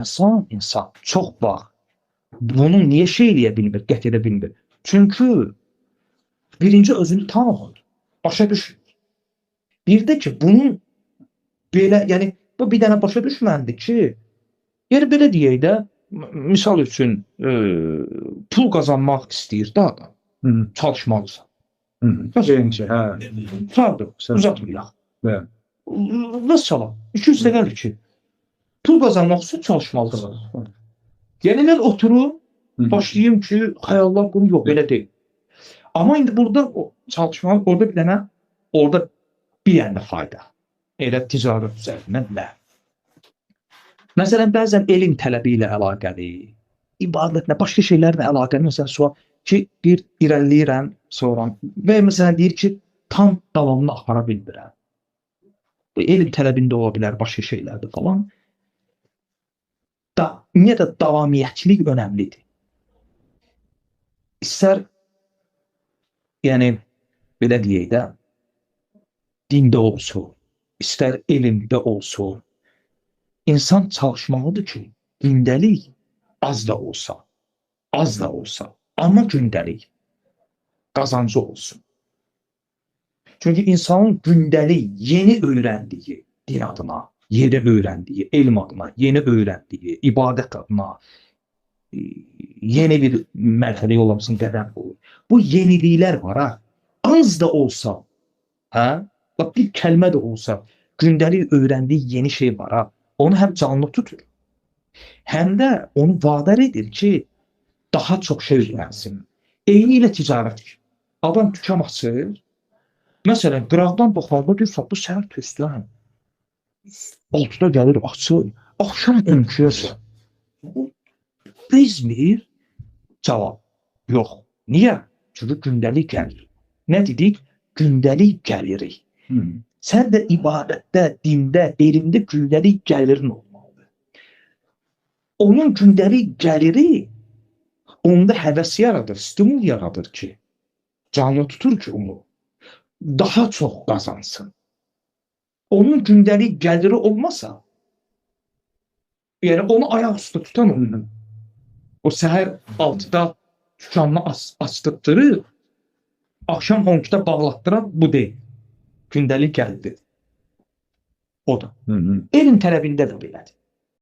İnsan çok vaxt bunu niye şey eləyə bilmir, qət edə bilmir? Çünkü birinci özünü tanımır, başa düşmür. Bir de ki bunun belə, yəni bu bir dənə başa düşməndir ki, yəni belə deyək də, misal üçün pul qazanmaq istəyir də adam, çalışmalısan. Birinci, hə. Sardır, uzatmayaq. Bəli. Vəssalam, 200 dəqiqədir ki, pul qazanmaq üçün çalışmalısan. Yəni mən oturum, başlayayım ki, xəyallar qurum, yox, belə deyil. Amma indi burada o çalışmalı, orada bir dənə, orada bir dənə fayda. Elə ticarət üzərindən nə? Məsələn, bəzən elm tələbi ilə əlaqəli, ibadətlə, başqa şeylərlə əlaqəli, məsələn, sual ki, bir irəliləyirəm sonra və məsələn deyir ki, tam davamını apara bilmirəm. Bu elm tələbində ola bilər, başqa şeylərdir falan. Ümumiyyətlə, davamiyyətçilik önəmlidir. İstər, yəni, belə deyək də, dində olsun, istər elmdə olsun, insan çalışmalıdır ki, gündəlik az da olsa, amma gündəlik qazancı olsun. Çünki insanın gündəlik yeni öyrəndiyi din adına, yeni öyrəndiyi elm adına, yeni öyrəndiyi ibadət adına yeni bir mərhələ yollamasını qədəm olur. Bu yeniliklər var, ha? Az da olsa, hə? Bak bir kəlmə də olsa, gündəlik öyrəndiyi yeni şey var, ha? Onu həm canlı tutur, həm də onu vadar edir ki, daha çox şey öyrənsin. Eyni ilə ticarət. Adam dükan açır, məsələn, qıraqdan baxanda deyirsən, bu səhər tezdən 6-da gəlir, açır, axşam 12-yə. Bezmir? Cavab, yox. Niyə? Çünki gündəlik gəlir. Nə dedik? Gündəlik gəliri. Sən də ibadətdə, dində, elmdə gündəlik gəlirin olmalıdır. Onun gündəlik gəliri onda həvəs yaradır, stimul yaradır ki, canlı tutur ki onu daha çox qazansın. Onun gündəlik gəliri olmasa, yəni onu ayaq üstə tutan onun, o səhər 6-da dükanını açdırtdırır, akşam 12-də bağlatdıran bu deyil. Gündəlik gəldi. O da. Elm tələbində də belədir.